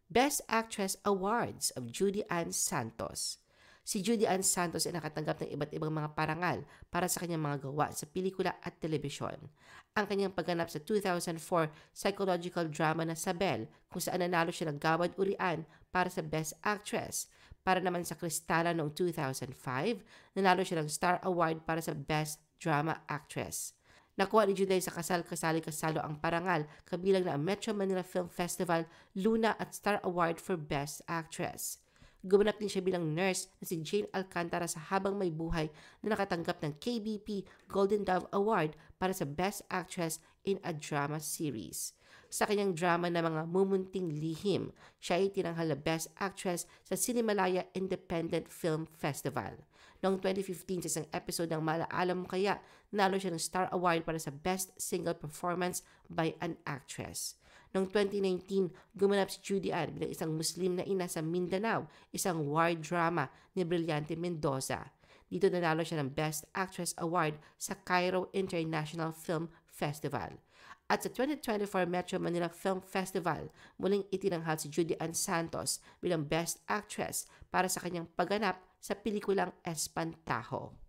Best Actress Awards of Judy Ann Santos. Si Judy Ann Santos ay nakatanggap ng iba't ibang mga parangal para sa kanyang mga gawa sa pelikula at telebisyon. Ang kanyang pagganap sa 2004 psychological drama na Sabel, kung saan nanalo siya ng Gawad Urian para sa Best Actress. Para naman sa Kristala noong 2005, nanalo siya ng Star Award para sa Best Drama Actress. Nakuha ni Juday sa Kasal-Kasali-Kasalo ang parangal, kabilang na ang Metro Manila Film Festival, Luna at Star Award for Best Actress. Gumanap din siya bilang nurse na si Jane Alcantara sa Habang May Buhay na nakatanggap ng KBP Golden Dove Award para sa Best Actress in a Drama Series. Sa kanyang drama na Mga Mumunting Lihim, siya ay tinanghal na Best Actress sa Cinemalaya Independent Film Festival. Noong 2015 sa isang episode ng Malaala Mo Kaya, nalo siya ng Star Award para sa Best Single Performance by an Actress. Noong 2019, gumanap si Judy Ann bilang isang Muslim na ina sa Mindanao, isang war drama ni Brillante Mendoza. Dito nanalo siya ng Best Actress Award sa Cairo International Film Festival. At sa 2024 Metro Manila Film Festival, muling itinanghal si Judy Ann Santos bilang Best Actress para sa kanyang pagganap sa pelikulang Espantajo.